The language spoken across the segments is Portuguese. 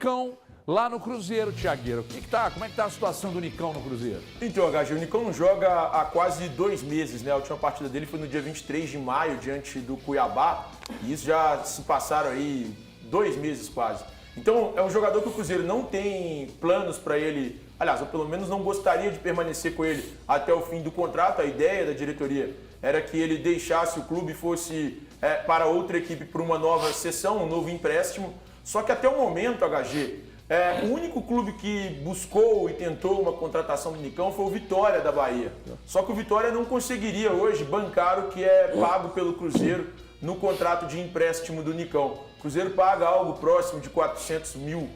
Nicão lá no Cruzeiro, Thiagueiro. Como é que tá a situação do Nicão no Cruzeiro? Então, HG, o Nicão não joga há quase 2 meses, né? A última partida dele foi no dia 23 de maio, diante do Cuiabá. E isso já se passaram aí 2 meses quase. Então, é um jogador que o Cruzeiro não tem planos para ele. Aliás, eu pelo menos não gostaria de permanecer com ele até o fim do contrato. A ideia da diretoria era que ele deixasse o clube e fosse para outra equipe por uma nova cessão, um novo empréstimo. Só que até o momento, HG, o único clube que buscou e tentou uma contratação do Nicão foi o Vitória da Bahia. Só que o Vitória não conseguiria hoje bancar o que é pago pelo Cruzeiro no contrato de empréstimo do Nicão. O Cruzeiro paga algo próximo de R$400 mil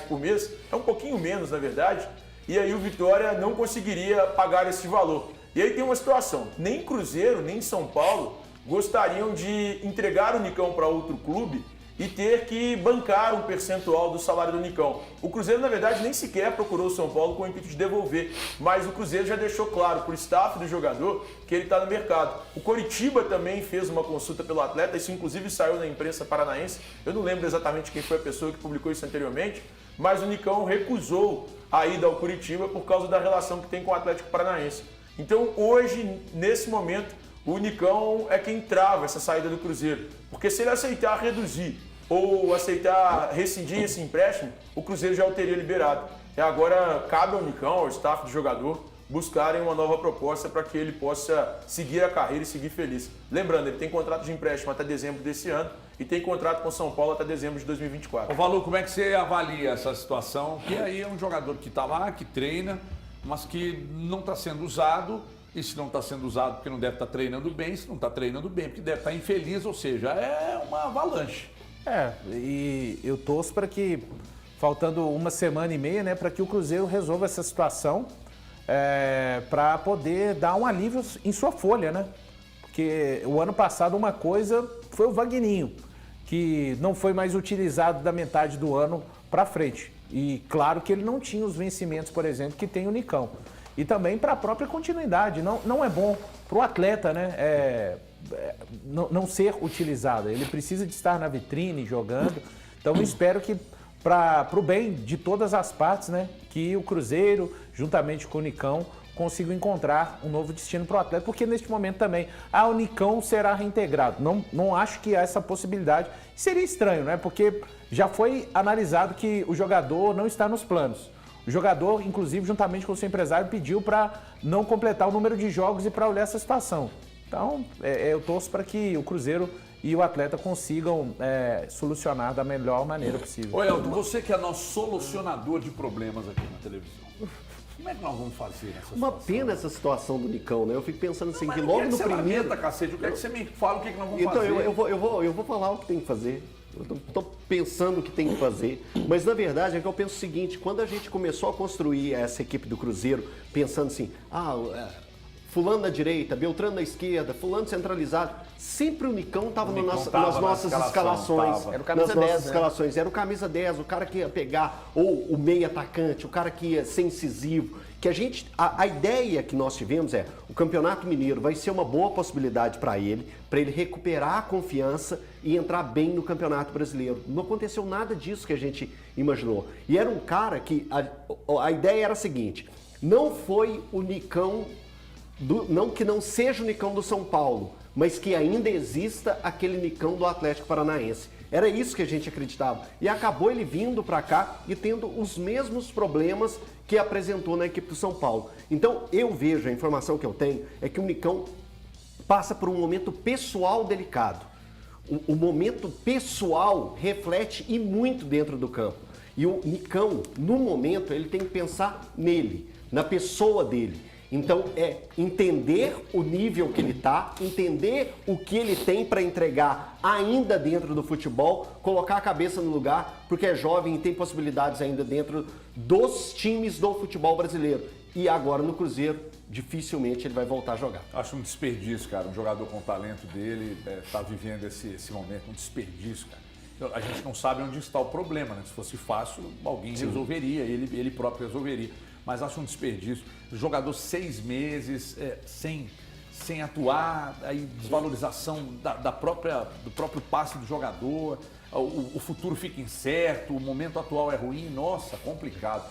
por mês, é um pouquinho menos na verdade, e aí o Vitória não conseguiria pagar esse valor. E aí tem uma situação, nem Cruzeiro, nem São Paulo gostariam de entregar o Nicão para outro clube e ter que bancar um percentual do salário do Nicão. O Cruzeiro, na verdade, nem sequer procurou o São Paulo com o intuito de devolver, mas o Cruzeiro já deixou claro para o staff do jogador que ele está no mercado. O Coritiba também fez uma consulta pelo atleta, isso inclusive saiu na imprensa paranaense. Eu não lembro exatamente quem foi a pessoa que publicou isso anteriormente, mas o Nicão recusou a ida ao Coritiba por causa da relação que tem com o Atlético Paranaense. Então, hoje, nesse momento, o Nicão é quem trava essa saída do Cruzeiro. Porque se ele aceitar reduzir ou aceitar rescindir esse empréstimo, o Cruzeiro já o teria liberado. E agora cabe ao Nicão, ao staff do jogador, buscarem uma nova proposta para que ele possa seguir a carreira e seguir feliz. Lembrando, ele tem contrato de empréstimo até dezembro desse ano e tem contrato com São Paulo até dezembro de 2024. Ô Valu, como é que você avalia essa situação? Que aí é um jogador que está lá, que treina, mas que não está sendo usado. E se não está sendo usado porque não deve estar treinando bem, se não está treinando bem porque deve estar infeliz, ou seja, é uma avalanche. E eu torço para que, faltando 1 semana e meia, né, para que o Cruzeiro resolva essa situação, para poder dar um alívio em sua folha, né? Porque o ano passado uma coisa foi o Vagninho, que não foi mais utilizado da metade do ano para frente. E claro que ele não tinha os vencimentos, por exemplo, que tem o Nicão. E também para a própria continuidade. Não é bom para o atleta, né? Não ser utilizado. Ele precisa de estar na vitrine, jogando. Então eu espero que, para o bem de todas as partes, né, que o Cruzeiro, juntamente com o Nicão, consigam encontrar um novo destino para o atleta, porque neste momento também, o Nicão será reintegrado. Não acho que há essa possibilidade. Seria estranho, né? Porque já foi analisado que o jogador não está nos planos. O jogador, inclusive, juntamente com o seu empresário, pediu para não completar o número de jogos e para olhar essa situação. Então, eu torço para que o Cruzeiro e o atleta consigam solucionar da melhor maneira possível. Ô Elton, você que é nosso solucionador de problemas aqui na televisão, como é que nós vamos fazer nessa situação? Uma pena essa situação do Nicão, né? Eu fico pensando assim, que logo no primeiro... Lamenta, cacete, eu quero que você me fale o que nós vamos então, fazer. Eu vou falar o que tem que fazer. Eu estou pensando o que tem que fazer, mas na verdade é que eu penso o seguinte: quando a gente começou a construir essa equipe do Cruzeiro, pensando assim, fulano na direita, Beltrano na esquerda, fulano centralizado, sempre o Nicão estava nas nossas escalações. Era o camisa 10, escalações. Era o camisa 10, o cara que ia pegar, ou o meio atacante, o cara que ia ser incisivo. Que a ideia que nós tivemos o Campeonato Mineiro vai ser uma boa possibilidade para ele recuperar a confiança e entrar bem no Campeonato Brasileiro. Não aconteceu nada disso que a gente imaginou. E era um cara que, a ideia era a seguinte, não foi o Nicão, que não seja o Nicão do São Paulo, mas que ainda exista aquele Nicão do Atlético Paranaense. Era isso que a gente acreditava. E acabou ele vindo para cá e tendo os mesmos problemas que apresentou na equipe do São Paulo. Então, eu vejo, a informação que eu tenho, é que o Nicão passa por um momento pessoal delicado. O momento pessoal reflete e muito dentro do campo. E o Nicão, no momento, ele tem que pensar nele, na pessoa dele. Então, entender o nível que ele está, entender o que ele tem para entregar ainda dentro do futebol, colocar a cabeça no lugar, porque é jovem e tem possibilidades ainda dentro dos times do futebol brasileiro. E agora no Cruzeiro, dificilmente ele vai voltar a jogar. Acho um desperdício, cara. Um jogador com o talento dele está vivendo esse momento, um desperdício, cara. A gente não sabe onde está o problema, né? Se fosse fácil, alguém resolveria, ele próprio resolveria. Mas acho um desperdício. Jogador 6 meses sem sem atuar, aí desvalorização do próprio passe do jogador, o futuro fica incerto, o momento atual é ruim, nossa, complicado.